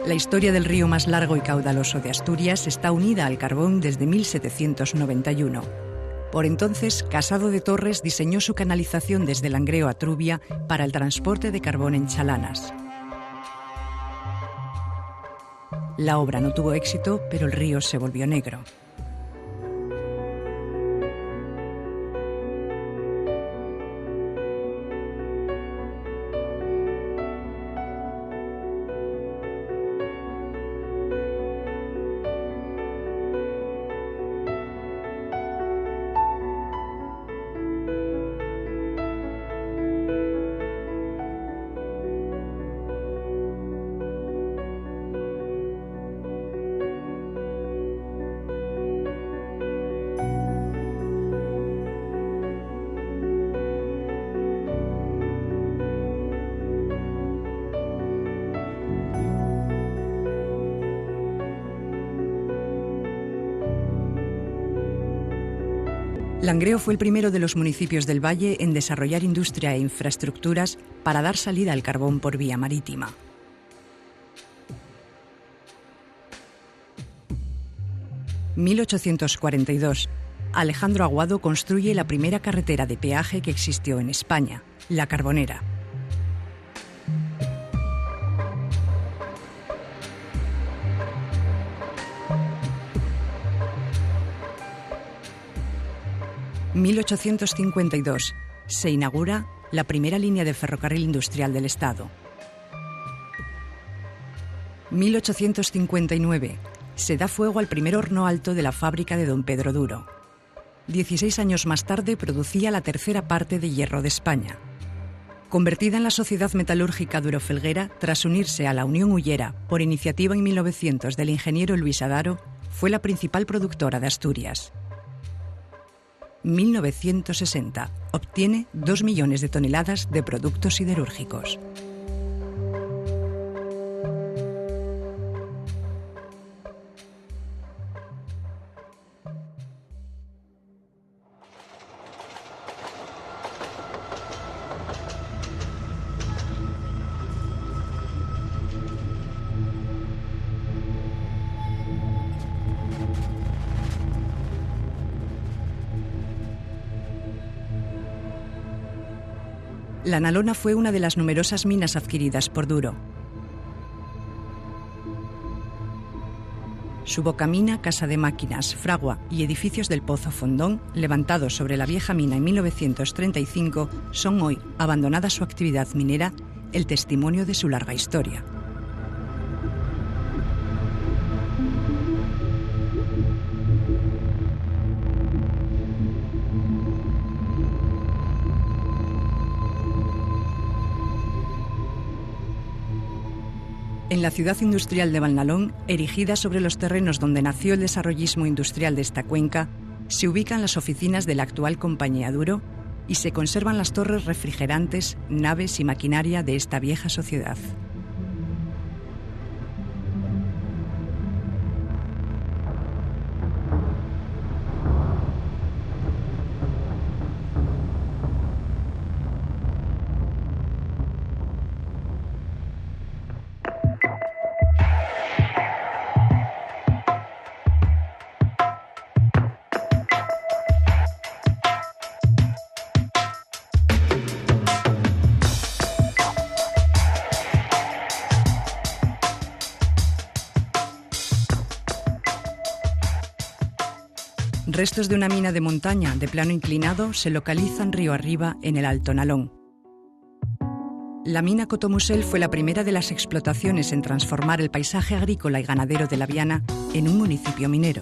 La historia del río más largo y caudaloso de Asturias está unida al carbón desde 1791. Por entonces, Casado de Torres diseñó su canalización desde Langreo a Trubia para el transporte de carbón en chalanas. La obra no tuvo éxito, pero el río se volvió negro. Langreo fue el primero de los municipios del valle en desarrollar industria e infraestructuras para dar salida al carbón por vía marítima. En 1842, Alejandro Aguado construye la primera carretera de peaje que existió en España, la Carbonera. En 1852 se inaugura la primera línea de ferrocarril industrial del Estado. En 1859 se da fuego al primer horno alto de la fábrica de Don Pedro Duro. 16 años más tarde producía la tercera parte de hierro de España. Convertida en la Sociedad Metalúrgica Duro Felguera tras unirse a la Unión Hullera por iniciativa en 1900 del ingeniero Luis Adaro, fue la principal productora de Asturias. 1960 obtiene 2 millones de toneladas de productos siderúrgicos. La Nalona fue una de las numerosas minas adquiridas por Duro. Su bocamina, casa de máquinas, fragua y edificios del Pozo Fondón, levantados sobre la vieja mina en 1935, son hoy, abandonada su actividad minera, el testimonio de su larga historia. En la ciudad industrial de Valnalón, erigida sobre los terrenos donde nació el desarrollismo industrial de esta cuenca, se ubican las oficinas de la actual compañía Duro y se conservan las torres refrigerantes, naves y maquinaria de esta vieja sociedad. Restos de una mina de montaña de plano inclinado se localizan río arriba en el Alto Nalón. La mina Cotomusel fue la primera de las explotaciones en transformar el paisaje agrícola y ganadero de la Viana en un municipio minero.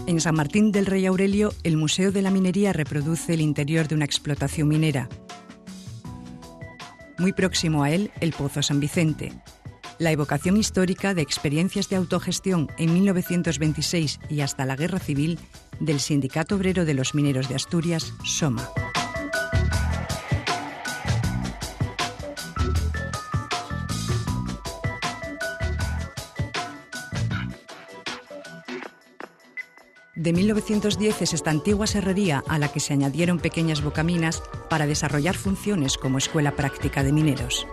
En San Martín del Rey Aurelio, el Museo de la Minería reproduce el interior de una explotación minera. Muy próximo a él, el Pozo San Vicente. La evocación histórica de experiencias de autogestión en 1926 y hasta la Guerra Civil del Sindicato Obrero de los Mineros de Asturias, SOMA. De 1910 es esta antigua serrería a la que se añadieron pequeñas bocaminas para desarrollar funciones como escuela práctica de mineros.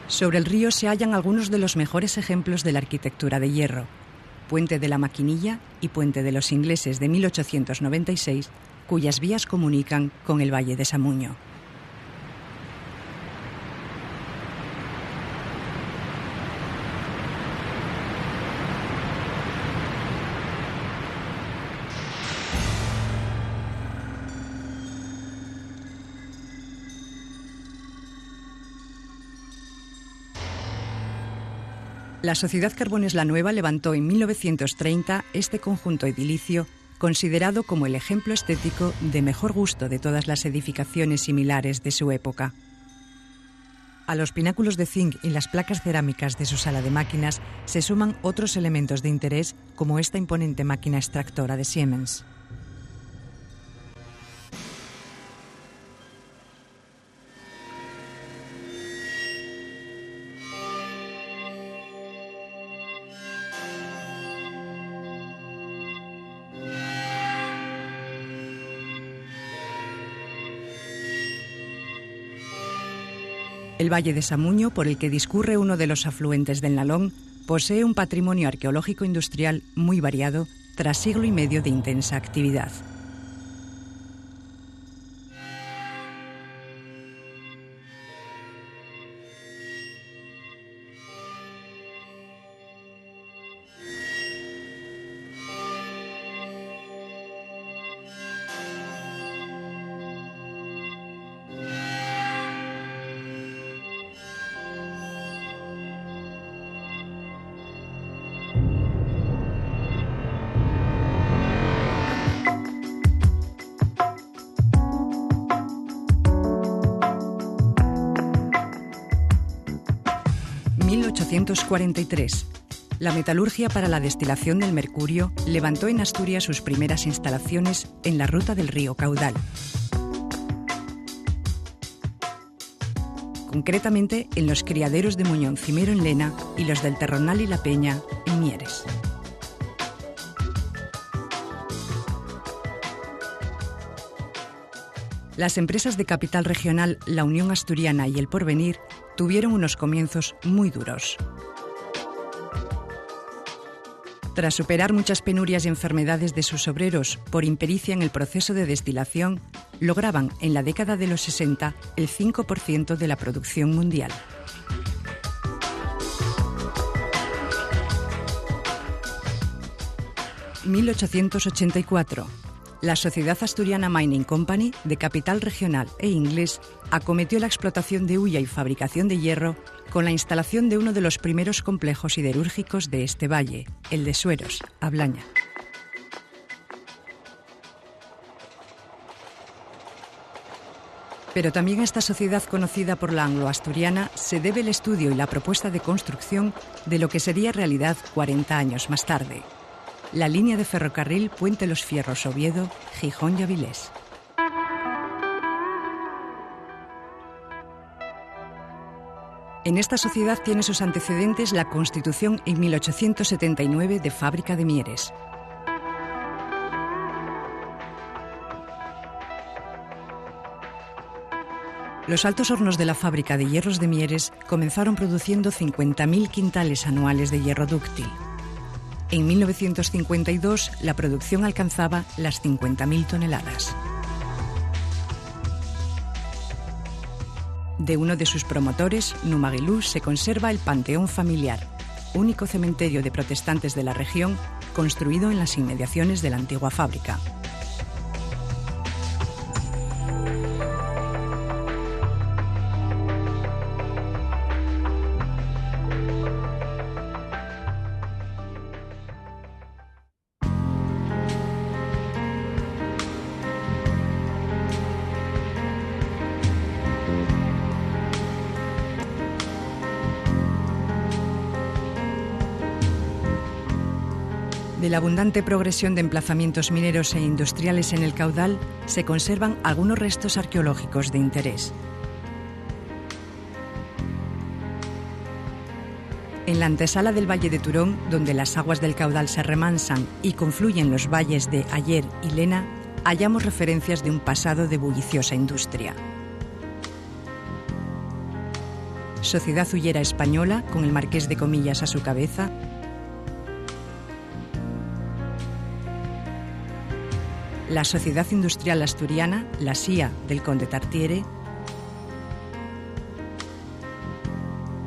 Sobre el río se hallan algunos de los mejores ejemplos de la arquitectura de hierro: Puente de la Maquinilla y Puente de los Ingleses de 1896, cuyas vías comunican con el Valle de Samuño. La Sociedad Carbones La Nueva levantó en 1930 este conjunto edilicio, considerado como el ejemplo estético de mejor gusto de todas las edificaciones similares de su época. A los pináculos de zinc y las placas cerámicas de su sala de máquinas se suman otros elementos de interés, como esta imponente máquina extractora de Siemens. El Valle de Samuño, por el que discurre uno de los afluentes del Nalón, posee un patrimonio arqueológico industrial muy variado tras siglo y medio de intensa actividad. En 1843, la metalurgia para la destilación del mercurio levantó en Asturias sus primeras instalaciones en la ruta del río Caudal. Concretamente en los criaderos de Muñoncimero en Lena y los del Terronal y la Peña en Mieres. Las empresas de capital regional, la Unión Asturiana y el Porvenir, tuvieron unos comienzos muy duros. Tras superar muchas penurias y enfermedades de sus obreros por impericia en el proceso de destilación, lograban en la década de los 60 el 5% de la producción mundial. En 1884, la Sociedad Asturiana Mining Company, de capital regional e inglés, acometió la explotación de hulla y fabricación de hierro con la instalación de uno de los primeros complejos siderúrgicos de este valle, el de Sueros, a Blaña. Pero también a esta sociedad conocida por la anglo-asturiana se debe el estudio y la propuesta de construcción de lo que sería realidad 40 años más tarde: la línea de ferrocarril Puente Los Fierros-Oviedo, Gijón y Avilés. En esta sociedad tiene sus antecedentes la constitución en 1879 de Fábrica de Mieres. Los altos hornos de la fábrica de hierros de Mieres comenzaron produciendo 50.000 quintales anuales de hierro dúctil. En 1952, la producción alcanzaba las 50.000 toneladas. De uno de sus promotores, Numaguilú, se conserva el Panteón Familiar, único cementerio de protestantes de la región, construido en las inmediaciones de la antigua fábrica. De la abundante progresión de emplazamientos mineros e industriales en el caudal, se conservan algunos restos arqueológicos de interés. En la antesala del Valle de Turón, donde las aguas del caudal se remansan y confluyen los valles de Aller y Lena, hallamos referencias de un pasado de bulliciosa industria. Sociedad hullera española, con el marqués de Comillas a su cabeza. La Sociedad Industrial Asturiana, la SIA, del conde Tartiere.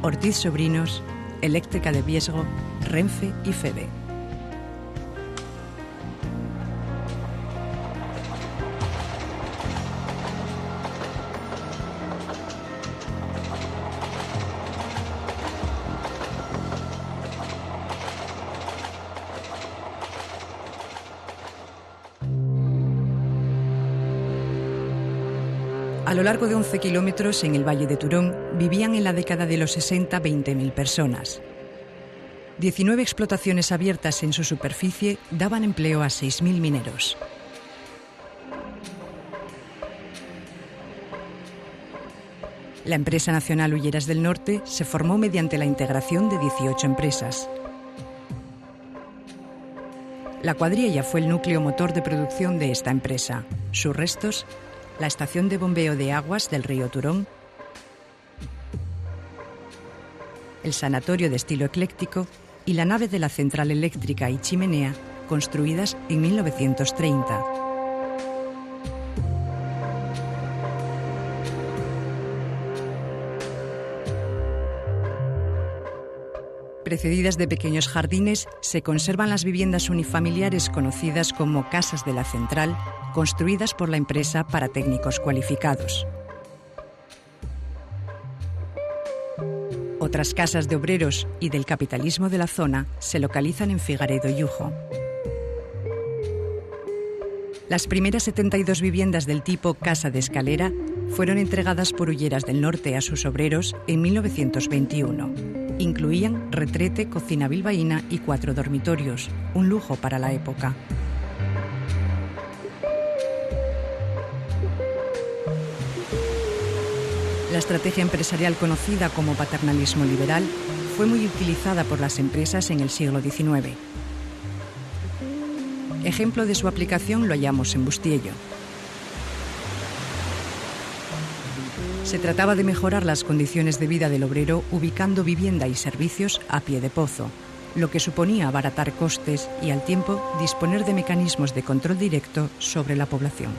Ortiz Sobrinos, Eléctrica de Viesgo, Renfe y FEBE. A lo largo de 11 kilómetros en el Valle de Turón vivían en la década de los 60 20.000 personas. 19 explotaciones abiertas en su superficie daban empleo a 6.000 mineros. La empresa nacional Hulleras del Norte se formó mediante la integración de 18 empresas. La cuadrilla fue el núcleo motor de producción de esta empresa. Sus restos: la estación de bombeo de aguas del río Turón, el sanatorio de estilo ecléctico y la nave de la central eléctrica y chimenea, construidas en 1930. Precedidas de pequeños jardines, se conservan las viviendas unifamiliares conocidas como Casas de la Central, construidas por la empresa para técnicos cualificados. Otras casas de obreros y del capitalismo de la zona se localizan en Figaredo y Ujo. Las primeras 72 viviendas del tipo Casa de Escalera fueron entregadas por Hulleras del Norte a sus obreros en 1921. Incluían retrete, cocina bilbaína y 4 dormitorios, un lujo para la época. La estrategia empresarial conocida como paternalismo liberal fue muy utilizada por las empresas en el siglo XIX. Ejemplo de su aplicación lo hallamos en Bustiello. Se trataba de mejorar las condiciones de vida del obrero ubicando vivienda y servicios a pie de pozo, lo que suponía abaratar costes y al tiempo disponer de mecanismos de control directo sobre la población.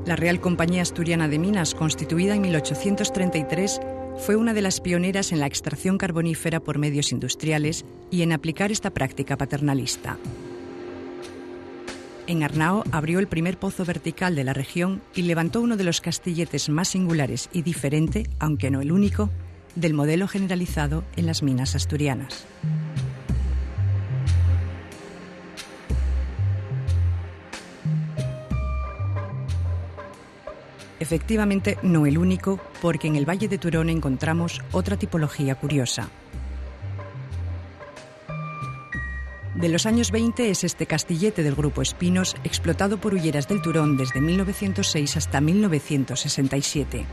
La Real Compañía Asturiana de Minas, constituida en 1833, fue una de las pioneras en la extracción carbonífera por medios industriales y en aplicar esta práctica paternalista. En Arnao abrió el primer pozo vertical de la región y levantó uno de los castilletes más singulares y diferente, aunque no el único, del modelo generalizado en las minas asturianas. Efectivamente, no el único, porque en el Valle de Turón encontramos otra tipología curiosa. De los años 20 es este castillete del Grupo Espinos, explotado por Hulleras del Turón desde 1906 hasta 1967.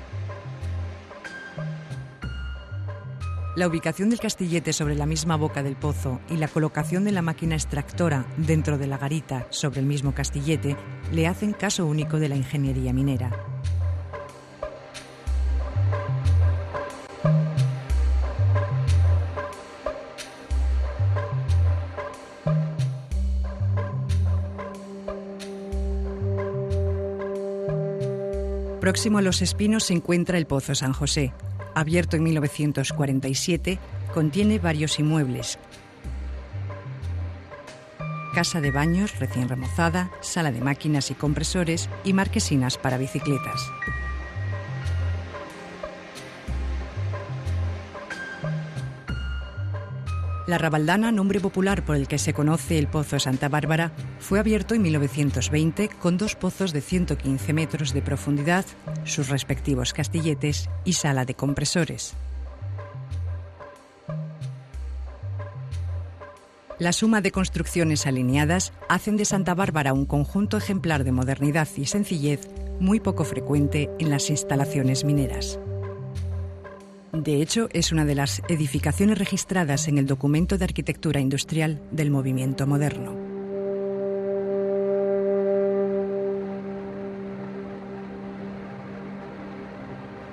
La ubicación del castillete sobre la misma boca del pozo y la colocación de la máquina extractora dentro de la garita sobre el mismo castillete le hacen caso único de la ingeniería minera. Próximo a Los Espinos se encuentra el Pozo San José. Abierto en 1947, contiene varios inmuebles. Casa de baños recién remozada, sala de máquinas y compresores y marquesinas para bicicletas. La Rabaldana, nombre popular por el que se conoce el Pozo Santa Bárbara, fue abierto en 1920 con 2 pozos de 115 metros de profundidad, sus respectivos castilletes y sala de compresores. La suma de construcciones alineadas hacen de Santa Bárbara un conjunto ejemplar de modernidad y sencillez muy poco frecuente en las instalaciones mineras. De hecho, es una de las edificaciones registradas en el documento de arquitectura industrial del movimiento moderno.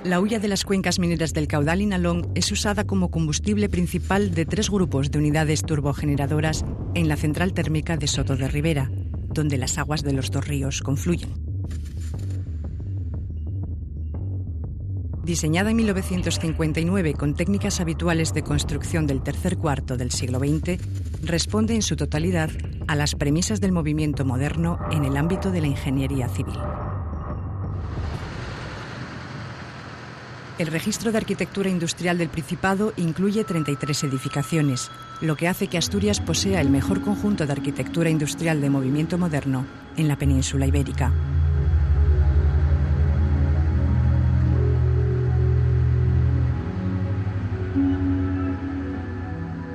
La hulla de las cuencas mineras del caudal Inalón es usada como combustible principal de 3 grupos de unidades turbogeneradoras en la central térmica de Soto de Ribera, donde las aguas de los 2 ríos confluyen. Diseñada en 1959 con técnicas habituales de construcción del tercer cuarto del siglo XX, responde en su totalidad a las premisas del movimiento moderno en el ámbito de la ingeniería civil. El registro de arquitectura industrial del Principado incluye 33 edificaciones, lo que hace que Asturias posea el mejor conjunto de arquitectura industrial de movimiento moderno en la península ibérica.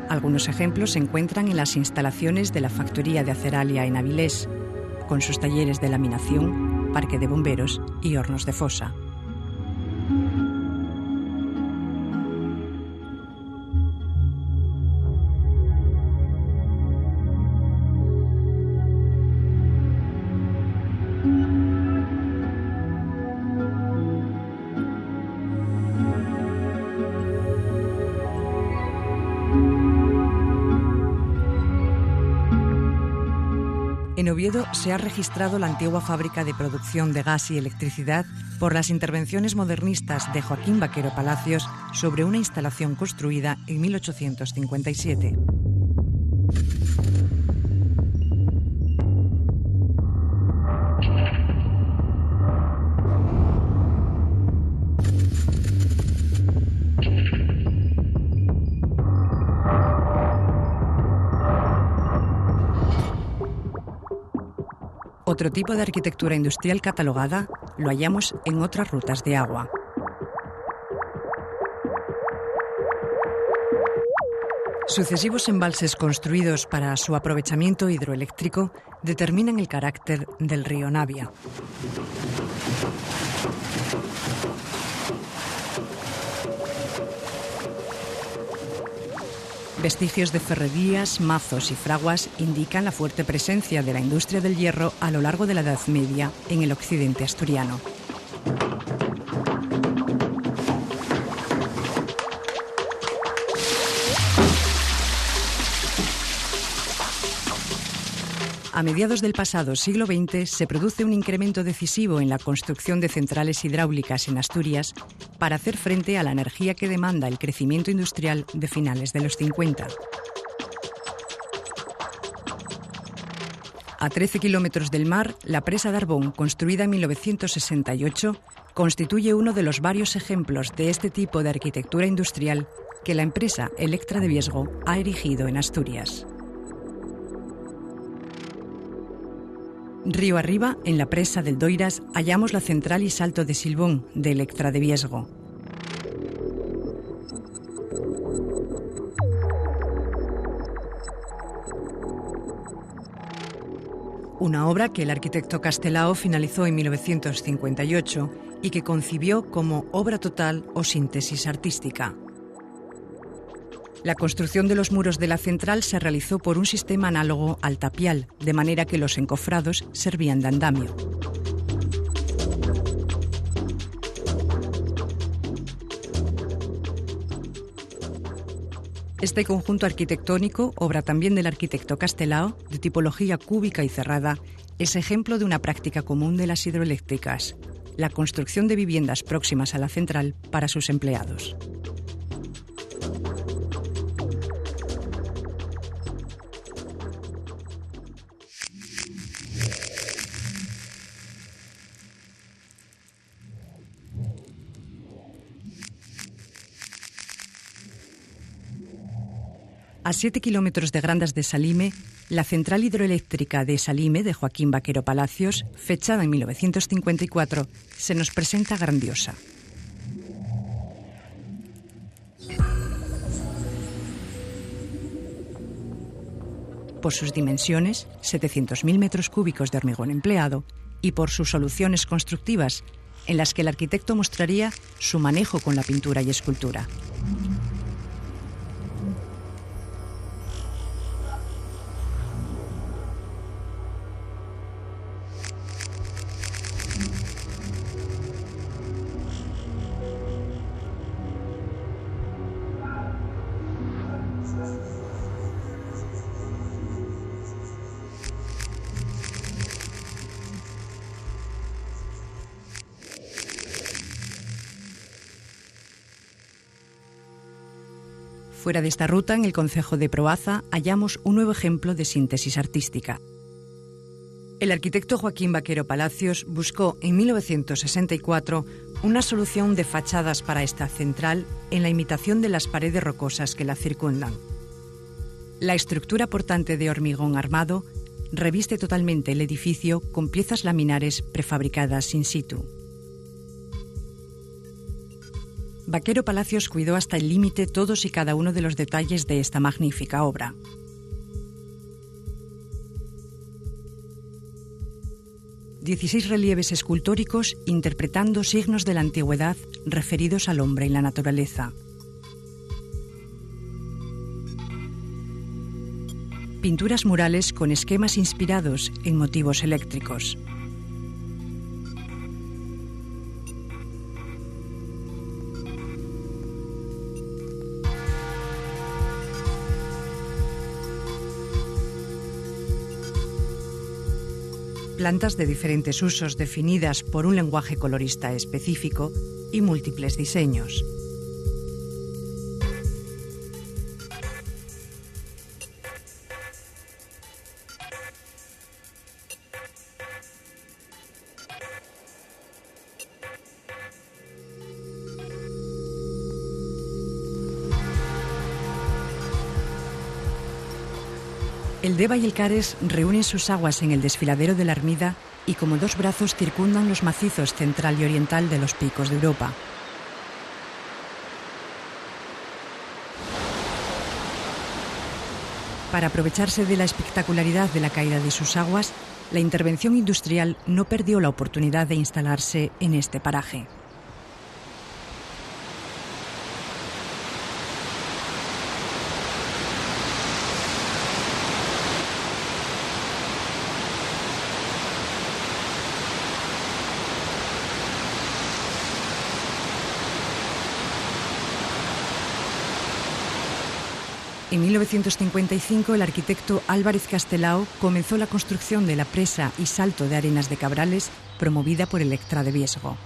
Algunos ejemplos se encuentran en las instalaciones de la Factoría de Aceralia en Avilés, con sus talleres de laminación, parque de bomberos y hornos de fosa. En Oviedo se ha registrado la antigua fábrica de producción de gas y electricidad por las intervenciones modernistas de Joaquín Vaquero Palacios sobre una instalación construida en 1857. Otro tipo de arquitectura industrial catalogada lo hallamos en otras rutas de agua. Sucesivos embalses construidos para su aprovechamiento hidroeléctrico determinan el carácter del río Navia. Vestigios de ferrerías, mazos y fraguas indican la fuerte presencia de la industria del hierro a lo largo de la Edad Media en el occidente asturiano. A mediados del pasado siglo XX se produce un incremento decisivo en la construcción de centrales hidráulicas en Asturias para hacer frente a la energía que demanda el crecimiento industrial de finales de los 50. A 13 kilómetros del mar, la presa de Arbón, construida en 1968, constituye uno de los varios ejemplos de este tipo de arquitectura industrial que la empresa Electra de Viesgo ha erigido en Asturias. Río arriba, en la presa del Doiras, hallamos la central y salto de Silbón de Electra de Viesgo. Una obra que el arquitecto Castelao finalizó en 1958 y que concibió como obra total o síntesis artística. La construcción de los muros de la central se realizó por un sistema análogo al tapial, de manera que los encofrados servían de andamio. Este conjunto arquitectónico, obra también del arquitecto Castelao, de tipología cúbica y cerrada, es ejemplo de una práctica común de las hidroeléctricas, la construcción de viviendas próximas a la central para sus empleados. A 7 kilómetros de Grandas de Salime, la central hidroeléctrica de Salime de Joaquín Vaquero Palacios, fechada en 1954, se nos presenta grandiosa. Por sus dimensiones, 700.000 metros cúbicos de hormigón empleado, y por sus soluciones constructivas, en las que el arquitecto mostraría su manejo con la pintura y escultura. Fuera de esta ruta, en el concejo de Proaza, hallamos un nuevo ejemplo de síntesis artística. El arquitecto Joaquín Vaquero Palacios buscó en 1964 una solución de fachadas para esta central en la imitación de las paredes rocosas que la circundan. La estructura portante de hormigón armado reviste totalmente el edificio con piezas laminares prefabricadas in situ. Vaquero Palacios cuidó hasta el límite todos y cada uno de los detalles de esta magnífica obra. ...16 relieves escultóricos interpretando signos de la antigüedad referidos al hombre y la naturaleza. Pinturas murales con esquemas inspirados en motivos eléctricos. Plantas de diferentes usos definidas por un lenguaje colorista específico y múltiples diseños. El Deva y el Cares reúnen sus aguas en el desfiladero de la Armida y como dos brazos circundan los macizos central y oriental de los picos de Europa. Para aprovecharse de la espectacularidad de la caída de sus aguas, la intervención industrial no perdió la oportunidad de instalarse en este paraje. En 1955, el arquitecto Álvarez Castelao comenzó la construcción de la presa y salto de Arenas de Cabrales, promovida por Electra de Viesgo.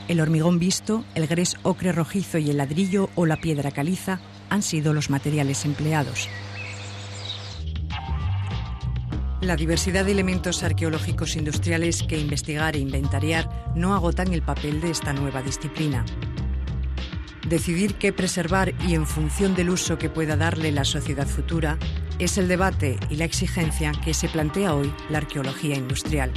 El hormigón visto, el gres ocre rojizo y el ladrillo o la piedra caliza han sido los materiales empleados. La diversidad de elementos arqueológicos industriales que investigar e inventariar no agotan el papel de esta nueva disciplina. Decidir qué preservar y en función del uso que pueda darle la sociedad futura es el debate y la exigencia que se plantea hoy la arqueología industrial.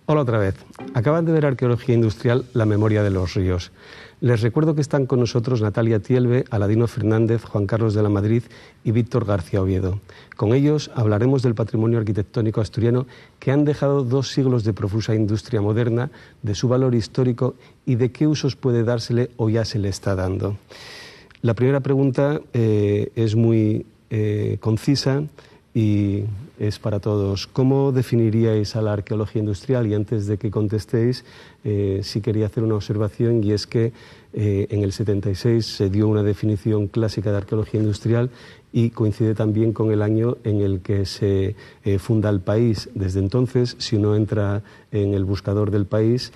Hola otra vez. Acaban de ver Arqueología Industrial, la memoria de los ríos. Les recuerdo que están con nosotros Natalia Tielbe, Aladino Fernández, Juan Carlos de la Madrid y Víctor García Oviedo. Con ellos hablaremos del patrimonio arquitectónico asturiano que han dejado 2 siglos de profusa industria moderna, de su valor histórico y de qué usos puede dársele o ya se le está dando. La primera pregunta es muy concisa y es para todos. ¿Cómo definiríais a la arqueología industrial? Y antes de que contestéis, sí quería hacer una observación, y es que en el 76 se dio una definición clásica de arqueología industrial y coincide también con el año en el que se funda el país. Desde entonces, si uno entra en el buscador del país,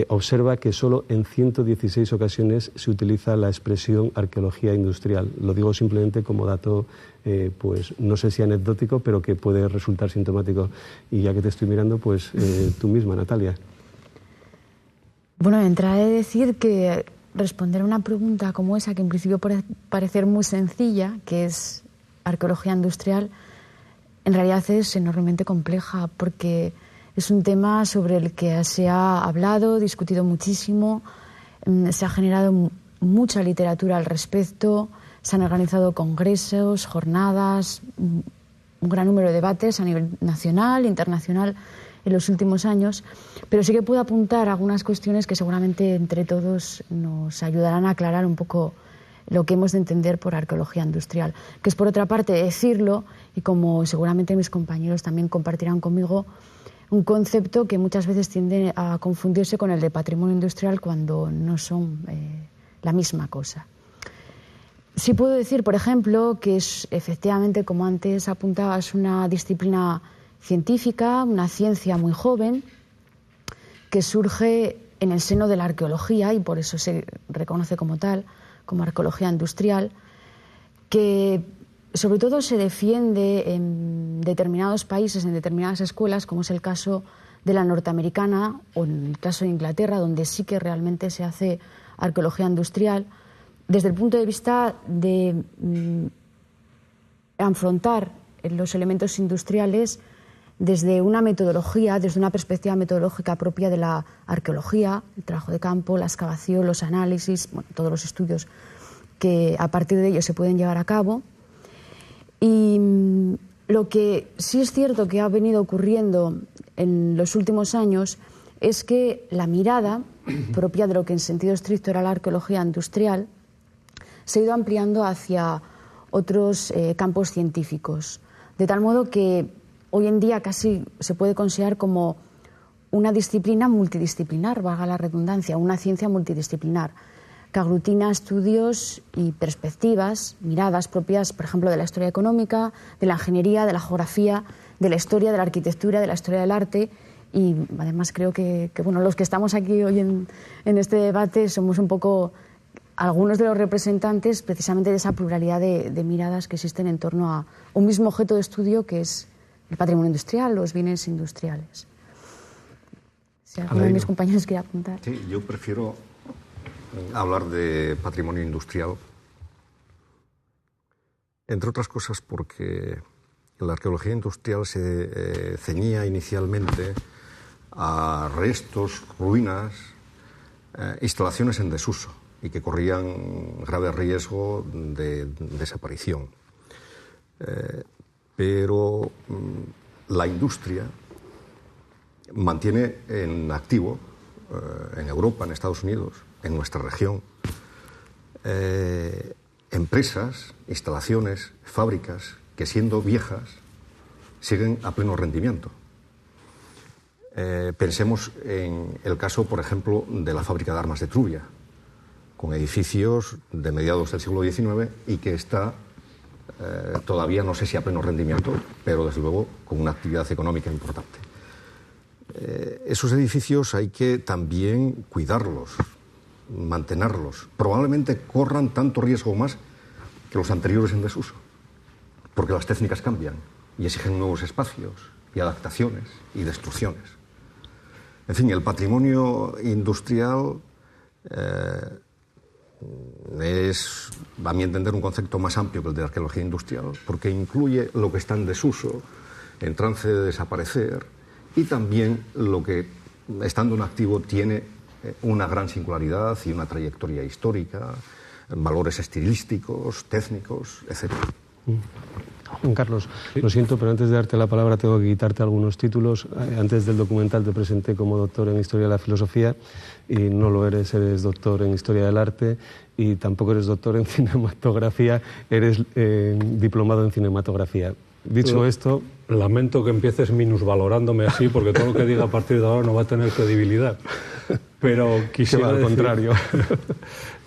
observa que solo en 116 ocasiones se utiliza la expresión arqueología industrial. Lo digo simplemente como dato, pues no sé si anecdótico, pero que puede resultar sintomático. Y ya que te estoy mirando, pues tú misma, Natalia. Bueno, entraré a decir que responder a una pregunta como esa, que en principio puede parecer muy sencilla, que es arqueología industrial, en realidad es enormemente compleja, porque es un tema sobre el que se ha hablado, discutido muchísimo, se ha generado mucha literatura al respecto, se han organizado congresos, jornadas, un gran número de debates a nivel nacional, internacional en los últimos años, pero sí que puedo apuntar algunas cuestiones que seguramente entre todos nos ayudarán a aclarar un poco lo que hemos de entender por arqueología industrial, que es, por otra parte, decirlo, y como seguramente mis compañeros también compartirán conmigo, un concepto que muchas veces tiende a confundirse con el de patrimonio industrial cuando no son la misma cosa. Sí puedo decir, por ejemplo, que es efectivamente, como antes apuntabas, una disciplina científica, una ciencia muy joven, que surge en el seno de la arqueología y por eso se reconoce como tal, como arqueología industrial, que sobre todo se defiende en determinados países, en determinadas escuelas, como es el caso de la norteamericana o en el caso de Inglaterra, donde sí que realmente se hace arqueología industrial, desde el punto de vista de afrontar los elementos industriales desde una metodología, desde una perspectiva metodológica propia de la arqueología, el trabajo de campo, la excavación, los análisis, bueno, todos los estudios que a partir de ello se pueden llevar a cabo. Y lo que sí es cierto que ha venido ocurriendo en los últimos años es que la mirada propia de lo que en sentido estricto era la arqueología industrial se ha ido ampliando hacia otros campos científicos, de tal modo que hoy en día casi se puede considerar como una disciplina multidisciplinar, valga la redundancia, una ciencia multidisciplinar, que aglutina estudios y perspectivas, miradas propias, por ejemplo, de la historia económica, de la ingeniería, de la geografía, de la historia, de la arquitectura, de la historia del arte. Y además creo que bueno, los que estamos aquí hoy en este debate somos un poco algunos de los representantes precisamente de esa pluralidad de miradas que existen en torno a un mismo objeto de estudio, que es el patrimonio industrial, los bienes industriales. Si alguno de mis compañeros quiere apuntar. Sí, yo prefiero hablar de patrimonio industrial, entre otras cosas porque la arqueología industrial se ceñía inicialmente a restos, ruinas, instalaciones en desuso y que corrían grave riesgo de desaparición. Pero la industria mantiene en activo, en Europa, en Estados Unidos, en nuestra región, empresas, instalaciones, fábricas que, siendo viejas, siguen a pleno rendimiento. Pensemos en el caso, por ejemplo, de la fábrica de armas de Trubia, con edificios de mediados del siglo XIX y que está todavía, no sé si a pleno rendimiento, pero desde luego con una actividad económica importante. Esos edificios hay que también cuidarlos, mantenerlos. Probablemente corran tanto riesgo más que los anteriores en desuso, porque las técnicas cambian y exigen nuevos espacios y adaptaciones y destrucciones. En fin, el patrimonio industrial es, a mi entender, un concepto más amplio que el de arqueología industrial, porque incluye lo que está en desuso, en trance de desaparecer, y también lo que, estando en activo, tiene una gran singularidad y una trayectoria histórica, valores estilísticos, técnicos, etc. Juan Carlos, lo siento, pero antes de darte la palabra tengo que quitarte algunos títulos. Antes del documental te presenté como doctor en Historia de la Filosofía y no lo eres, eres doctor en Historia del Arte y tampoco eres doctor en Cinematografía, eres diplomado en Cinematografía. Dicho esto... Lamento que empieces minusvalorándome así, porque todo lo que diga a partir de ahora no va a tener credibilidad. Pero quisiera al contrario.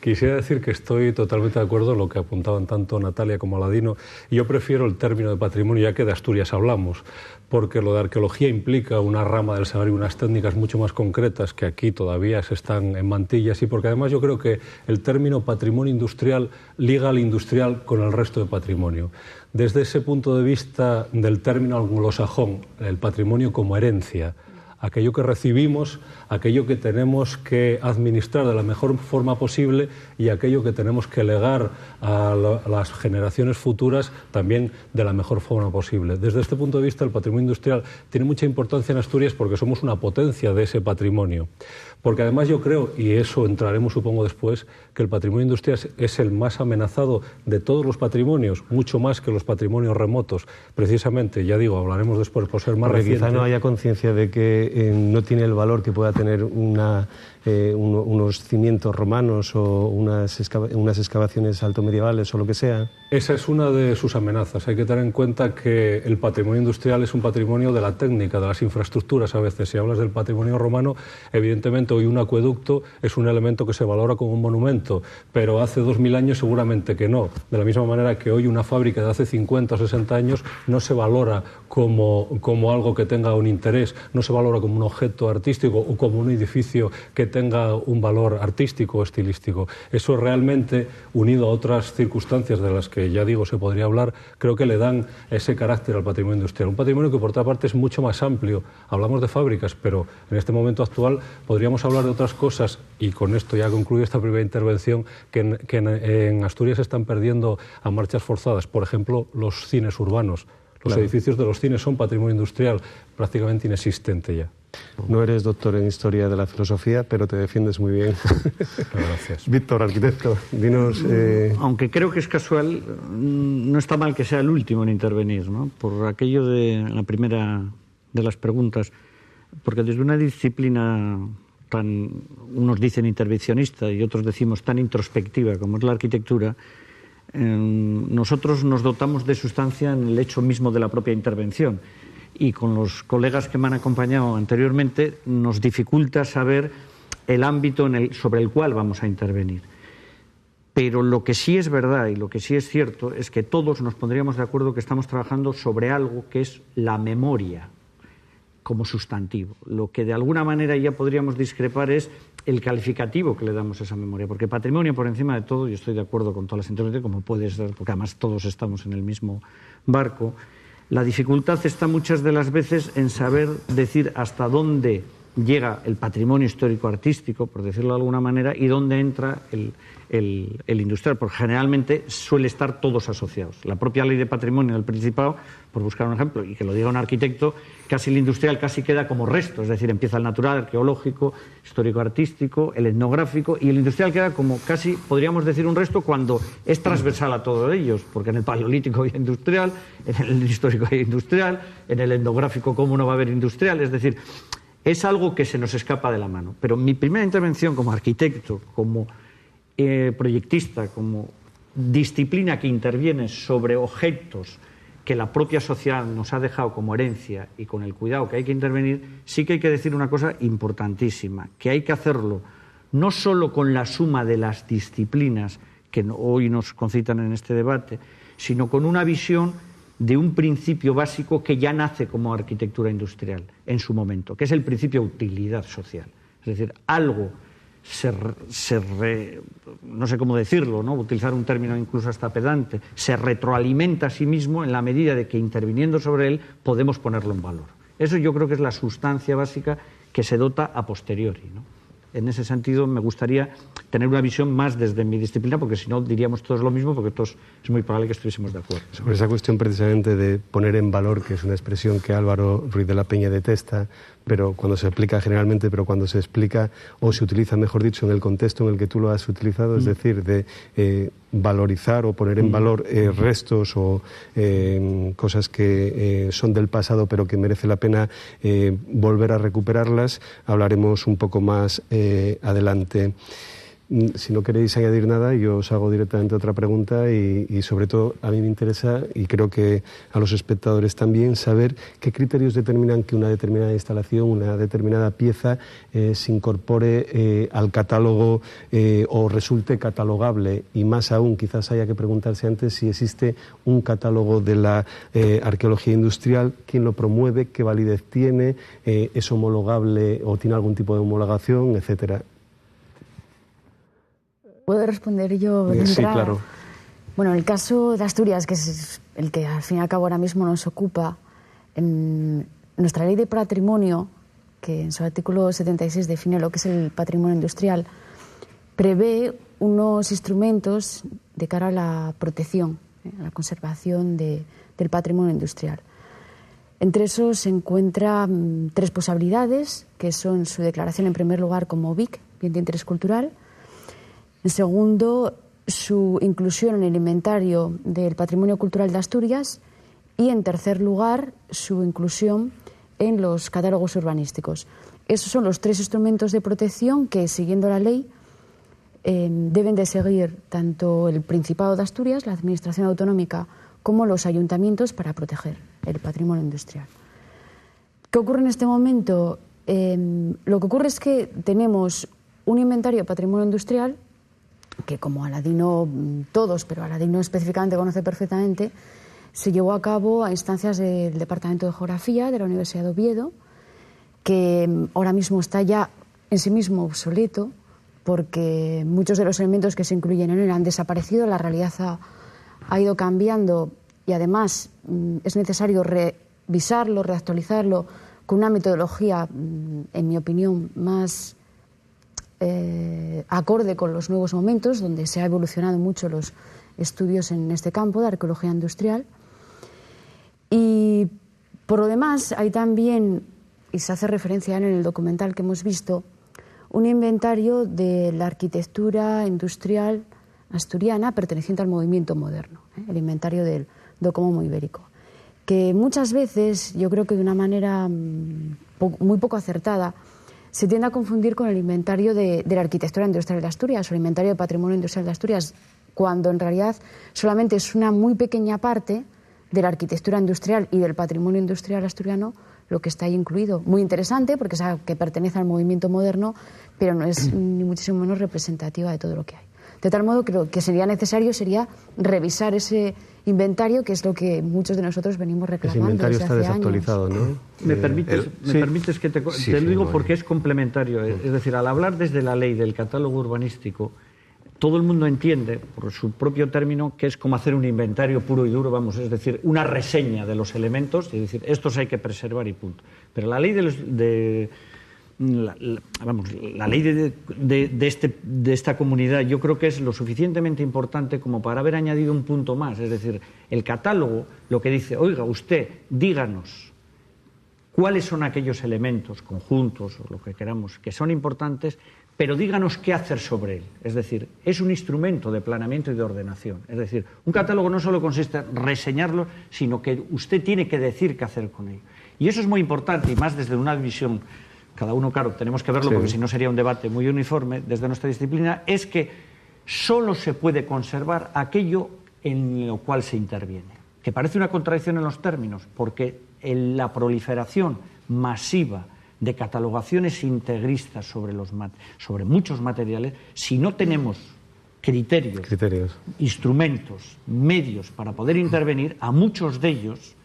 Quisiera decir que estoy totalmente de acuerdo en lo que apuntaban tanto Natalia como Aladino. Yo prefiero el término de patrimonio, ya que de Asturias hablamos, porque lo de arqueología implica una rama del saber y unas técnicas mucho más concretas que aquí todavía se están en mantillas, y porque además yo creo que el término patrimonio industrial liga al industrial con el resto de patrimonio. Desde ese punto de vista del término anglosajón, el patrimonio como herencia, aquello que recibimos, aquello que tenemos que administrar de la mejor forma posible y aquello que tenemos que legar a las generaciones futuras también de la mejor forma posible. Desde este punto de vista, el patrimonio industrial tiene mucha importancia en Asturias porque somos una potencia de ese patrimonio. Porque además yo creo, y eso entraremos supongo después, que el patrimonio industrial es el más amenazado de todos los patrimonios, mucho más que los patrimonios remotos. Precisamente, ya digo, hablaremos después por ser más reciente. Quizá no haya conciencia de que no tiene el valor que pueda tener unos cimientos romanos o unas excavaciones altomedievales o lo que sea. Esa es una de sus amenazas. Hay que tener en cuenta que el patrimonio industrial es un patrimonio de la técnica, de las infraestructuras a veces. Si hablas del patrimonio romano, evidentemente hoy un acueducto es un elemento que se valora como un monumento, pero hace 2000 años seguramente que no. De la misma manera que hoy una fábrica de hace 50 o 60 años no se valora como algo que tenga un interés, no se valora como un objeto artístico o como un edificio que tenga un valor artístico o estilístico. Eso realmente, unido a otras circunstancias de las que ya digo se podría hablar, creo que le dan ese carácter al patrimonio industrial. Un patrimonio que por otra parte es mucho más amplio. Hablamos de fábricas, pero en este momento actual podríamos hablar de otras cosas, y con esto ya concluyo esta primera intervención, que en Asturias se están perdiendo a marchas forzadas. Por ejemplo, los cines urbanos. Los edificios de los cines son patrimonio industrial prácticamente inexistente ya. No eres doctor en Historia de la Filosofía, pero te defiendes muy bien. Gracias. Víctor, arquitecto, dinos... Aunque creo que es casual, no está mal que sea el último en intervenir, ¿no? Por aquello de la primera de las preguntas, porque desde una disciplina tan, unos dicen intervencionista y otros decimos tan introspectiva como es la arquitectura, nosotros nos dotamos de sustancia en el hecho mismo de la propia intervención, y con los colegas que me han acompañado anteriormente nos dificulta saber el ámbito sobre el cual vamos a intervenir. Pero lo que sí es verdad y lo que sí es cierto es que todos nos pondríamos de acuerdo que estamos trabajando sobre algo que es la memoria como sustantivo. Lo que de alguna manera ya podríamos discrepar es el calificativo que le damos a esa memoria, porque patrimonio por encima de todo, y estoy de acuerdo con todas las intervenciones, como puede ser, porque además todos estamos en el mismo barco, la dificultad está muchas de las veces en saber decir hasta dónde llega el patrimonio histórico-artístico, por decirlo de alguna manera, y dónde entra el industrial, porque generalmente suele estar todos asociados. La propia ley de patrimonio del Principado, por buscar un ejemplo, y que lo diga un arquitecto, casi el industrial casi queda como resto, es decir, empieza el natural, arqueológico, histórico-artístico, el etnográfico, y el industrial queda como casi, podríamos decir, un resto cuando es transversal a todos ellos, porque en el paleolítico hay industrial, en el histórico hay industrial, en el etnográfico cómo no va a haber industrial, es decir, es algo que se nos escapa de la mano. Pero mi primera intervención como arquitecto, como proyectista, como disciplina que interviene sobre objetos que la propia sociedad nos ha dejado como herencia y con el cuidado que hay que intervenir, sí que hay que decir una cosa importantísima, que hay que hacerlo no solo con la suma de las disciplinas que hoy nos concitan en este debate, sino con una visión de un principio básico que ya nace como arquitectura industrial en su momento, que es el principio de utilidad social. Es decir, algo no sé cómo decirlo, ¿no? Utilizar un término incluso hasta pedante, se retroalimenta a sí mismo en la medida de que interviniendo sobre él podemos ponerlo en valor. Eso yo creo que es la sustancia básica que se dota a posteriori, ¿no? En ese sentido me gustaría tener una visión más desde mi disciplina, porque si no diríamos todos lo mismo, porque todos es muy probable que estuviésemos de acuerdo. Sobre esa cuestión precisamente de poner en valor, que es una expresión que Álvaro Ruiz de la Peña detesta, pero cuando se explica generalmente, pero cuando se explica o se utiliza, mejor dicho, en el contexto en el que tú lo has utilizado, es decir, de valorizar o poner en valor restos o cosas que son del pasado pero que merece la pena volver a recuperarlas, hablaremos un poco más adelante. Si no queréis añadir nada, yo os hago directamente otra pregunta y sobre todo a mí me interesa, y creo que a los espectadores también, saber qué criterios determinan que una determinada instalación, una determinada pieza se incorpore al catálogo o resulte catalogable, y más aún quizás haya que preguntarse antes si existe un catálogo de la arqueología industrial, quién lo promueve, qué validez tiene, es homologable o tiene algún tipo de homologación, etcétera. ¿Puedo responder yo? Sí, claro. Bueno, el caso de Asturias, que es el que al fin y al cabo ahora mismo nos ocupa, en nuestra ley de patrimonio, que en su artículo 76 define lo que es el patrimonio industrial, prevé unos instrumentos de cara a la protección, a la conservación del patrimonio industrial. Entre esos se encuentran 3 posibilidades, que son su declaración en primer lugar como BIC, bien de interés cultural. En segundo, su inclusión en el inventario del patrimonio cultural de Asturias. Y en tercer lugar, su inclusión en los catálogos urbanísticos. Esos son los 3 instrumentos de protección que, siguiendo la ley, deben de seguir tanto el Principado de Asturias, la Administración Autonómica, como los ayuntamientos para proteger el patrimonio industrial. ¿Qué ocurre en este momento? Lo que ocurre es que tenemos un inventario de patrimonio industrial que, como Aladino todos, pero Aladino específicamente conoce perfectamente, se llevó a cabo a instancias del Departamento de Geografía de la Universidad de Oviedo, que ahora mismo está ya en sí mismo obsoleto, porque muchos de los elementos que se incluyen en él han desaparecido, la realidad ha ido cambiando y además es necesario revisarlo, reactualizarlo con una metodología, en mi opinión, más acorde con los nuevos momentos, donde se ha evolucionado mucho los estudios en este campo de arqueología industrial. Y por lo demás hay también, y se hace referencia en el documental que hemos visto, un inventario de la arquitectura industrial asturiana perteneciente al movimiento moderno, el inventario del Docomomo ibérico, que muchas veces, yo creo que de una manera muy poco acertada, se tiende a confundir con el inventario de la arquitectura industrial de Asturias o el inventario de patrimonio industrial de Asturias, cuando en realidad solamente es una muy pequeña parte de la arquitectura industrial y del patrimonio industrial asturiano lo que está ahí incluido. Muy interesante porque es algo que pertenece al movimiento moderno, pero no es ni muchísimo menos representativa de todo lo que hay. De tal modo que lo que sería necesario sería revisar ese inventario, que es lo que muchos de nosotros venimos reclamando. Ese inventario desde está hace desactualizado, años. ¿no? ¿Me permites que te lo digo porque es complementario? Es decir, al hablar desde la ley del catálogo urbanístico, todo el mundo entiende, por su propio término, que es como hacer un inventario puro y duro, vamos, es decir, una reseña de los elementos, y decir, estos hay que preservar y punto. Pero la ley la ley de esta comunidad yo creo que es lo suficientemente importante como para haber añadido un punto más. Es decir, el catálogo lo que dice, oiga, usted, díganos cuáles son aquellos elementos, conjuntos o lo que queramos, que son importantes, pero díganos qué hacer sobre él. Es decir, es un instrumento de planeamiento y de ordenación. Es decir, un catálogo no solo consiste en reseñarlo, sino que usted tiene que decir qué hacer con ello. Y eso es muy importante, y más desde una visión, cada uno, claro, tenemos que verlo, porque si no sería un debate muy uniforme desde nuestra disciplina, es que solo se puede conservar aquello en lo cual se interviene. Que parece una contradicción en los términos, porque la proliferación masiva de catalogaciones integristas sobre muchos materiales, si no tenemos criterios, instrumentos, medios para poder intervenir, a muchos de ellos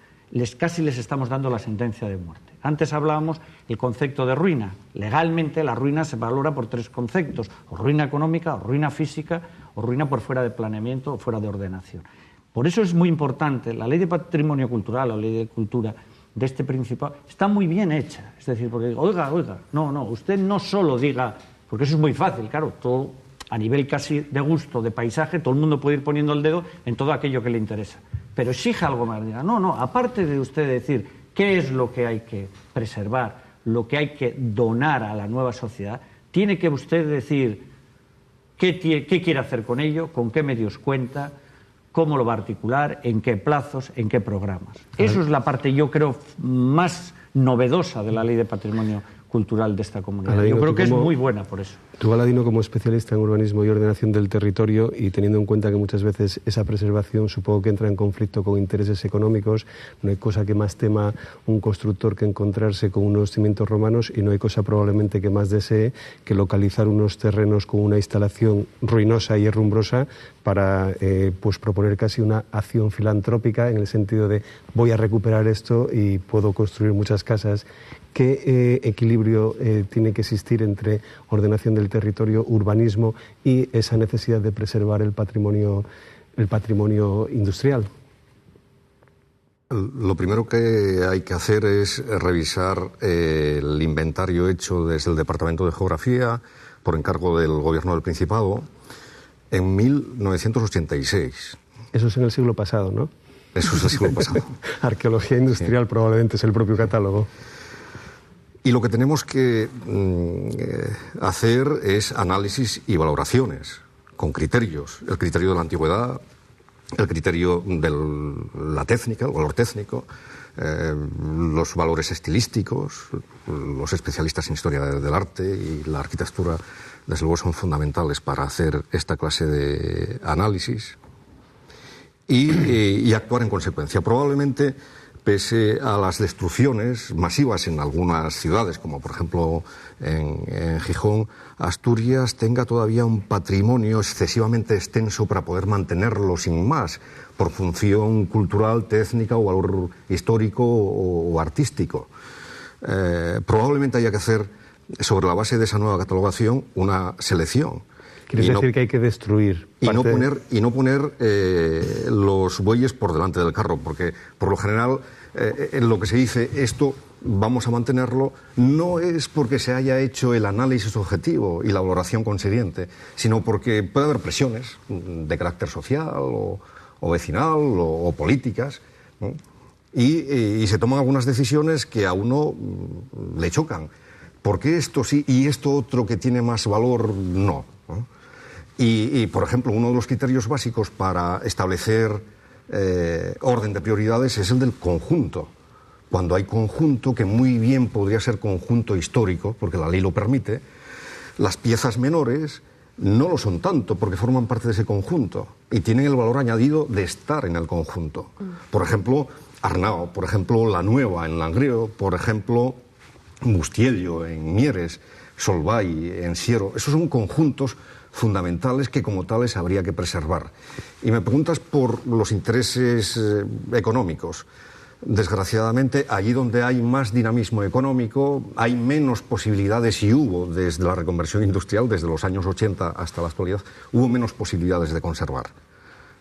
casi les estamos dando la sentencia de muerte. Antes hablábamos del concepto de ruina. Legalmente la ruina se valora por 3 conceptos, o ruina económica, o ruina física, o ruina por fuera de planeamiento o fuera de ordenación. Por eso es muy importante, la ley de patrimonio cultural, la ley de cultura de este Principado, está muy bien hecha. Es decir, porque digo, oiga, no, usted no solo diga, porque eso es muy fácil, claro, todo a nivel casi de gusto, de paisaje, todo el mundo puede ir poniendo el dedo en todo aquello que le interesa. Pero exija algo más. Diga, no, aparte de usted decir qué es lo que hay que preservar, lo que hay que donar a la nueva sociedad, tiene que usted decir qué quiere hacer con ello, con qué medios cuenta, cómo lo va a articular, en qué plazos, en qué programas. Eso es la parte, yo creo, más novedosa de la Ley de Patrimonio Cultural de esta comunidad. Aladino, yo creo que es muy buena por eso. Tú, Aladino, como especialista en urbanismo y ordenación del territorio, y teniendo en cuenta que muchas veces esa preservación supongo que entra en conflicto con intereses económicos, no hay cosa que más tema un constructor que encontrarse con unos cimientos romanos, y no hay cosa probablemente que más desee que localizar unos terrenos con una instalación ruinosa y herrumbrosa para pues proponer casi una acción filantrópica, en el sentido de voy a recuperar esto y puedo construir muchas casas. ¿Qué equilibrio tiene que existir entre ordenación del territorio, urbanismo y esa necesidad de preservar el patrimonio industrial? Lo primero que hay que hacer es revisar el inventario hecho desde el Departamento de Geografía por encargo del Gobierno del Principado en 1986. Eso es en el siglo pasado, ¿no? Eso es el siglo pasado. Arqueología industrial, sí. Probablemente es el propio catálogo. Y lo que tenemos que hacer es análisis y valoraciones con criterios. El criterio de la antigüedad, el criterio de la técnica, el valor técnico, los valores estilísticos. Los especialistas en historia del arte y la arquitectura, desde luego, son fundamentales para hacer esta clase de análisis y actuar en consecuencia. Probablemente, pese a las destrucciones masivas en algunas ciudades, como por ejemplo en Gijón, Asturias tenga todavía un patrimonio excesivamente extenso para poder mantenerlo sin más, por función cultural, técnica o valor histórico o artístico. Probablemente haya que hacer, sobre la base de esa nueva catalogación, una selección. ¿Quieres decir que hay que destruir? Y no poner los bueyes por delante del carro, porque por lo general en lo que se dice esto vamos a mantenerlo, no es porque se haya hecho el análisis objetivo y la valoración consiguiente, sino porque puede haber presiones de carácter social o vecinal o políticas, ¿no? Y se toman algunas decisiones que a uno le chocan. ¿Por qué esto sí y esto otro que tiene más valor no? ¿No? Y, por ejemplo, uno de los criterios básicos para establecer orden de prioridades es el del conjunto. Cuando hay conjunto, que muy bien podría ser conjunto histórico, porque la ley lo permite, las piezas menores no lo son tanto, porque forman parte de ese conjunto y tienen el valor añadido de estar en el conjunto. Por ejemplo, Arnao, por ejemplo, La Nueva en Langreo, por ejemplo, Bustiello en Mieres, Solvay en Siero. Esos son conjuntos fundamentales que como tales habría que preservar. Y me preguntas por los intereses económicos. Desgraciadamente, allí donde hay más dinamismo económico, hay menos posibilidades, y hubo desde la reconversión industrial, desde los años 80 hasta la actualidad, hubo menos posibilidades de conservar.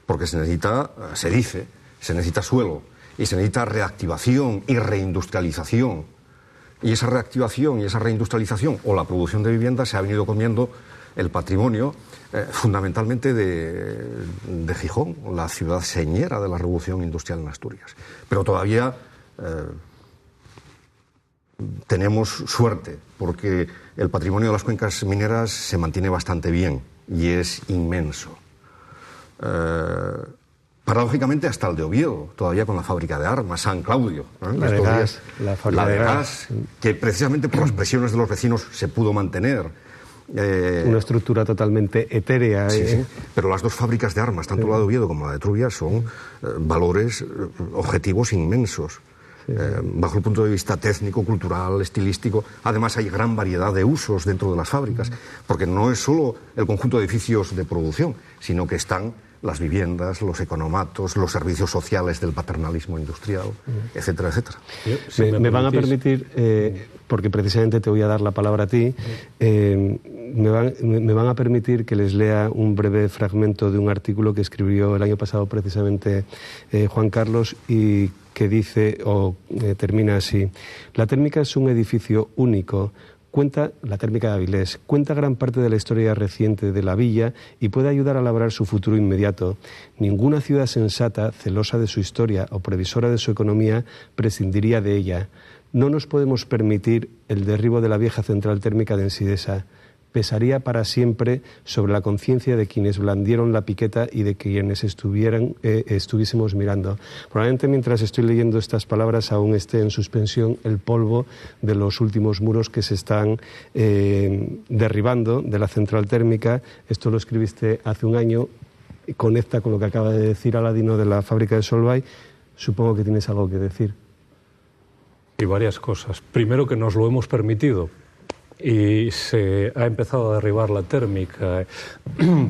Porque se necesita suelo, y se necesita reactivación y reindustrialización. Y esa reactivación y esa reindustrialización o la producción de viviendas se ha venido comiendo el patrimonio fundamentalmente de Gijón, la ciudad señera de la revolución industrial en Asturias. Pero todavía tenemos suerte, porque el patrimonio de las cuencas mineras se mantiene bastante bien y es inmenso. Paradójicamente hasta el de Oviedo, todavía con la fábrica de armas, San Claudio, ¿no? La de gas, que precisamente por las presiones de los vecinos se pudo mantener. Una estructura totalmente etérea. Sí. Pero las dos fábricas de armas, tanto la de Oviedo como la de Trubia, son valores objetivos inmensos. Bajo el punto de vista técnico, cultural, estilístico. Además hay gran variedad de usos dentro de las fábricas, porque no es solo el conjunto de edificios de producción, sino que están las viviendas, los economatos, los servicios sociales del paternalismo industrial, etcétera, etcétera. Me van a permitir, porque precisamente te voy a dar la palabra a ti, me van a permitir que les lea un breve fragmento de un artículo que escribió el año pasado precisamente Juan Carlos, y que dice, termina así: la térmica es un edificio único. La térmica de Avilés cuenta gran parte de la historia reciente de la villa y puede ayudar a labrar su futuro inmediato. Ninguna ciudad sensata, celosa de su historia o previsora de su economía, prescindiría de ella. No nos podemos permitir el derribo de la vieja central térmica de Ensidesa. Pesaría para siempre sobre la conciencia de quienes blandieron la piqueta y de quienes estuviésemos mirando. Probablemente mientras estoy leyendo estas palabras aún esté en suspensión el polvo de los últimos muros que se están derribando de la central térmica. Esto lo escribiste hace un año y conecta con lo que acaba de decir Aladino de la fábrica de Solvay. Supongo que tienes algo que decir. Y varias cosas. Primero, que nos lo hemos permitido y se ha empezado a derribar la térmica.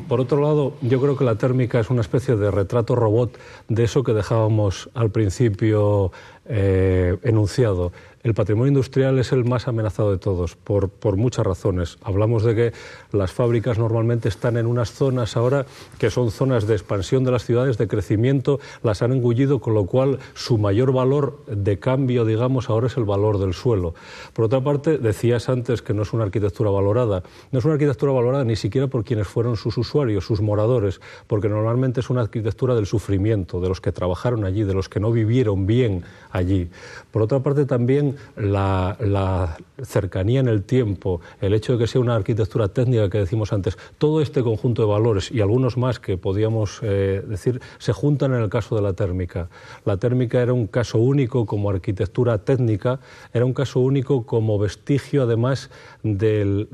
Por otro lado, yo creo que la térmica es una especie de retrato robot de eso que dejábamos al principio enunciado. El patrimonio industrial es el más amenazado de todos, por muchas razones. Hablamos de que las fábricas normalmente están en unas zonas ahora que son zonas de expansión de las ciudades, de crecimiento, las han engullido, con lo cual su mayor valor de cambio, digamos, ahora es el valor del suelo. Por otra parte, decías antes que no es una arquitectura valorada. No es una arquitectura valorada ni siquiera por quienes fueron sus usuarios, sus moradores, porque normalmente es una arquitectura del sufrimiento, de los que trabajaron allí, de los que no vivieron bien allí. Por otra parte, también la cercanía en el tiempo, el hecho de que sea una arquitectura técnica que decimos antes, todo este conjunto de valores y algunos más que podíamos decir, se juntan en el caso de la térmica. La térmica era un caso único como arquitectura técnica, era un caso único como vestigio además de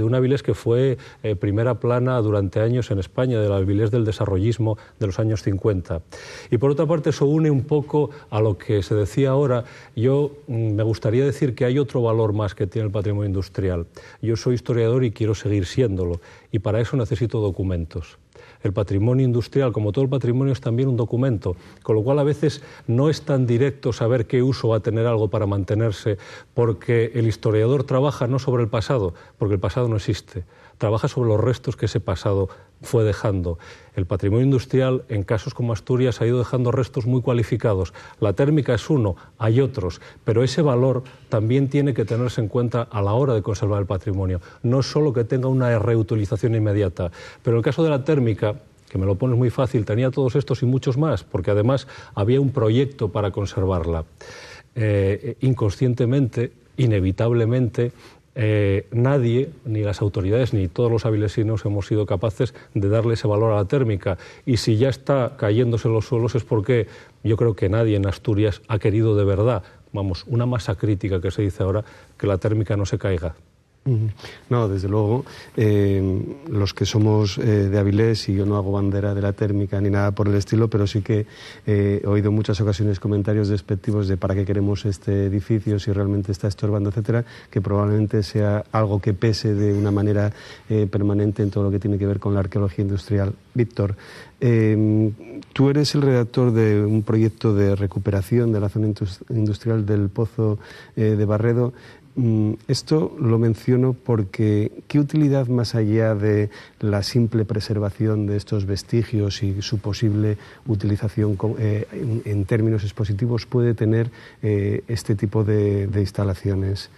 una Avilés que fue primera plana durante años en España, de la Avilés del desarrollismo de los años 50. Y por otra parte eso une un poco a lo que se decía ahora. Yo me gustaría decir que hay otro valor más que tiene el patrimonio industrial. Yo soy historiador y quiero seguir siéndolo, y para eso necesito documentos. El patrimonio industrial, como todo el patrimonio, es también un documento, con lo cual a veces no es tan directo saber qué uso va a tener algo para mantenerse, porque el historiador trabaja no sobre el pasado, porque el pasado no existe, trabaja sobre los restos que ese pasado fue dejando. El patrimonio industrial, en casos como Asturias, ha ido dejando restos muy cualificados. La térmica es uno, hay otros, pero ese valor también tiene que tenerse en cuenta a la hora de conservar el patrimonio. No es solo que tenga una reutilización inmediata, pero en el caso de la térmica, que me lo pones muy fácil, tenía todos estos y muchos más, porque además había un proyecto para conservarla. Inconscientemente, inevitablemente, nadie, ni las autoridades, ni todos los avilesinos hemos sido capaces de darle ese valor a la térmica. Y si ya está cayéndose en los suelos es porque yo creo que nadie en Asturias ha querido de verdad, una masa crítica que se dice ahora, que la térmica no se caiga. No, desde luego, los que somos de Avilés, y yo no hago bandera de la térmica ni nada por el estilo, pero sí que he oído en muchas ocasiones comentarios despectivos de para qué queremos este edificio, si realmente está estorbando, etcétera, que probablemente sea algo que pese de una manera permanente en todo lo que tiene que ver con la arqueología industrial. Víctor, tú eres el redactor de un proyecto de recuperación de la zona industrial del Pozo de Barredo. Esto lo menciono porque ¿qué utilidad más allá de la simple preservación de estos vestigios y su posible utilización en términos expositivos puede tener este tipo de instalaciones?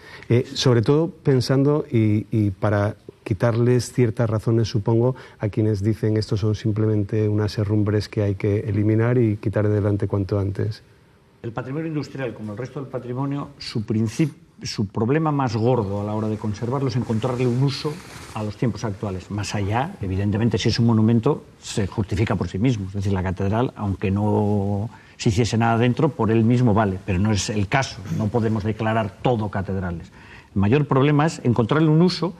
Sobre todo pensando y para quitarles ciertas razones, supongo, a quienes dicen esto son simplemente unas herrumbres que hay que eliminar y quitar de delante cuanto antes. El patrimonio industrial, como el resto del patrimonio, su problema más gordo a la hora de conservarlo es encontrarle un uso a los tiempos actuales. Más allá, evidentemente, si es un monumento, se justifica por sí mismo. Es decir, la catedral, aunque no se hiciese nada dentro, por él mismo vale. Pero no es el caso. No podemos declarar todo catedrales. El mayor problema es encontrarle un uso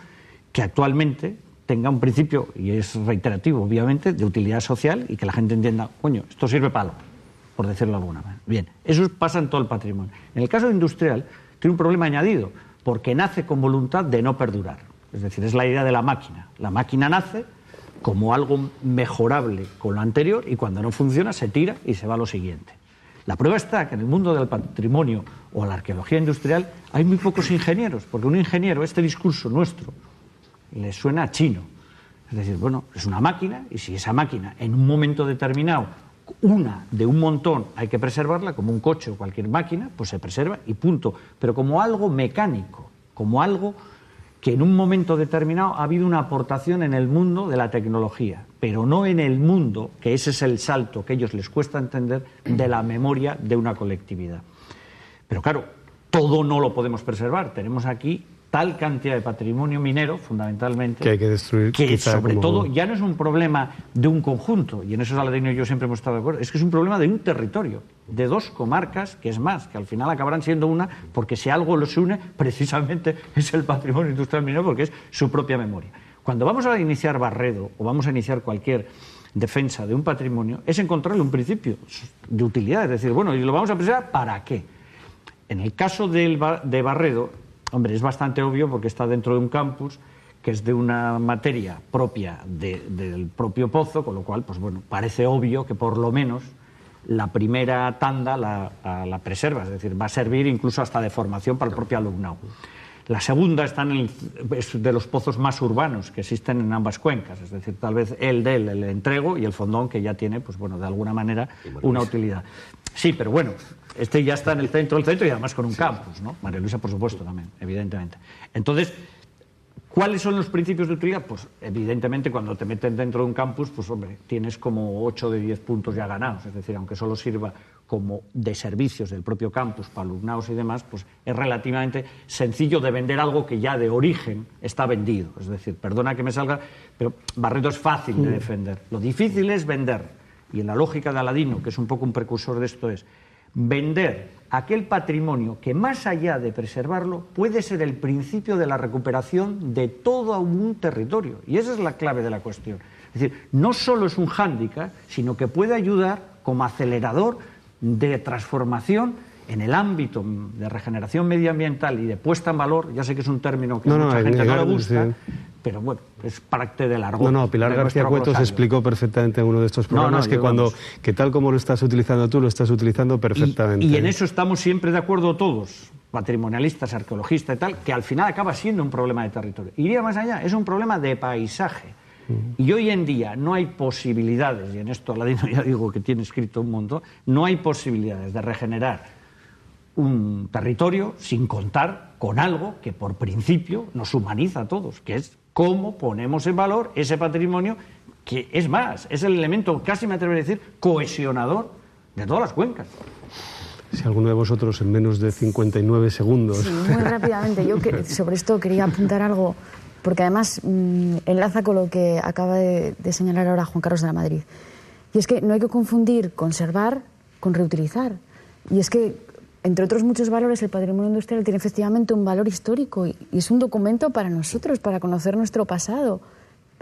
que actualmente tenga un principio, y es reiterativo, obviamente, de utilidad social y que la gente entienda, coño, esto sirve para algo, por decirlo de alguna manera. Bien, eso pasa en todo el patrimonio. En el caso industrial, tiene un problema añadido, porque nace con voluntad de no perdurar. Es decir, es la idea de la máquina. La máquina nace como algo mejorable con lo anterior y cuando no funciona se tira y se va a lo siguiente. La prueba está que en el mundo del patrimonio o la arqueología industrial hay muy pocos ingenieros, porque un ingeniero, este discurso nuestro, le suena a chino. Es decir, bueno, es una máquina y si esa máquina en un momento determinado, una de un montón, hay que preservarla, como un coche o cualquier máquina, pues se preserva y punto. Pero como algo mecánico, como algo que en un momento determinado ha habido una aportación en el mundo de la tecnología, pero no en el mundo, que ese es el salto que a ellos les cuesta entender, de la memoria de una colectividad. Pero claro, todo no lo podemos preservar. Tenemos aquí tal cantidad de patrimonio minero, fundamentalmente, que hay que destruir, que sobre todo ya no es un problema de un conjunto, y en eso Saladino y yo siempre hemos estado de acuerdo, es que es un problema de un territorio, de 2 comarcas, que es más, que al final acabarán siendo una, porque si algo los une, precisamente es el patrimonio industrial minero, porque es su propia memoria. Cuando vamos a iniciar barredo o vamos a iniciar cualquier defensa de un patrimonio, es encontrarle un principio de utilidad, es decir, bueno, ¿y lo vamos a preservar para qué? En el caso de barredo, hombre, es bastante obvio porque está dentro de un campus que es de una materia propia del propio pozo, con lo cual, pues bueno, parece obvio que por lo menos la primera tanda la preserva, es decir, va a servir incluso hasta de formación para el propio alumnado. La segunda es de los pozos más urbanos que existen en ambas cuencas, es decir, tal vez el entrego y el fondón, que ya tiene, pues bueno, de alguna manera una utilidad. Sí, pero bueno, este ya está en el centro del centro y además con un campus, ¿no? María Luisa, por supuesto, también, evidentemente. Entonces, ¿cuáles son los principios de utilidad? Pues evidentemente cuando te meten dentro de un campus, pues hombre, tienes como 8 de 10 puntos ya ganados, es decir, aunque solo sirva como de servicios del propio campus para alumnados y demás, pues es relativamente sencillo de vender algo que ya de origen está vendido. Es decir, perdona que me salga, pero barredo es fácil de defender. Lo difícil es vender, y en la lógica de Aladino, que es un poco un precursor de esto, es vender aquel patrimonio que, más allá de preservarlo, puede ser el principio de la recuperación de todo un territorio. Y esa es la clave de la cuestión. Es decir, no solo es un hándicap, sino que puede ayudar como acelerador de transformación en el ámbito de regeneración medioambiental y de puesta en valor. Ya sé que es un término que a mucha gente no le gusta, sí, pero bueno, es parte del argot. Pilar García Cuetos explicó perfectamente en uno de estos programas que tal como lo estás utilizando tú, lo estás utilizando perfectamente. Y en eso estamos siempre de acuerdo todos, patrimonialistas, arqueologistas y tal, que al final acaba siendo un problema de territorio. Iría más allá, es un problema de paisaje. Y hoy en día no hay posibilidades, y en esto Aladino ya digo que tiene escrito un montón, no hay posibilidades de regenerar un territorio sin contar con algo que por principio nos humaniza a todos, que es cómo ponemos en valor ese patrimonio, que es más, es el elemento, casi me atrevería a decir, cohesionador de todas las cuencas. Si alguno de vosotros en menos de 59 segundos... Sí, muy rápidamente. Yo sobre esto quería apuntar algo, porque además enlaza con lo que acaba de señalar ahora Juan Carlos de la Madrid. Y es que no hay que confundir conservar con reutilizar. Y es que, entre otros muchos valores, el patrimonio industrial tiene efectivamente un valor histórico y es un documento para nosotros, para conocer nuestro pasado,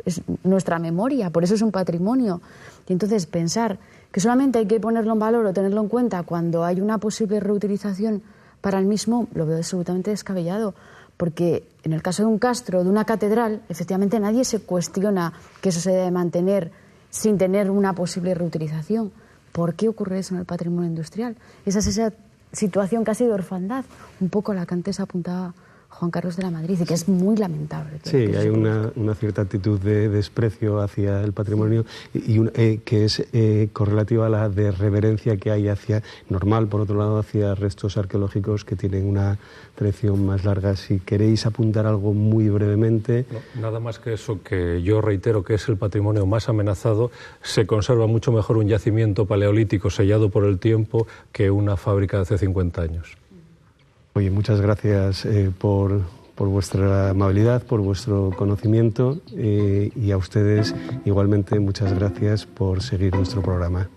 es nuestra memoria, por eso es un patrimonio. Y entonces pensar que solamente hay que ponerlo en valor o tenerlo en cuenta cuando hay una posible reutilización para el mismo, lo veo absolutamente descabellado, porque en el caso de un castro, de una catedral, efectivamente nadie se cuestiona que eso se debe mantener sin tener una posible reutilización. ¿Por qué ocurre eso en el patrimonio industrial? Esa es esa situación casi de orfandad, un poco la que antes apuntaba Juan Carlos de la Madrid, y que es muy lamentable. Sí, hay una cierta actitud de desprecio hacia el patrimonio que es correlativa a la de reverencia que hay hacia, normal por otro lado, hacia restos arqueológicos que tienen una tradición más larga. Si queréis apuntar algo muy brevemente... No, nada más que eso, que yo reitero que es el patrimonio más amenazado. Se conserva mucho mejor un yacimiento paleolítico sellado por el tiempo que una fábrica de hace 50 años. Oye, muchas gracias por vuestra amabilidad, por vuestro conocimiento y a ustedes igualmente muchas gracias por seguir nuestro programa.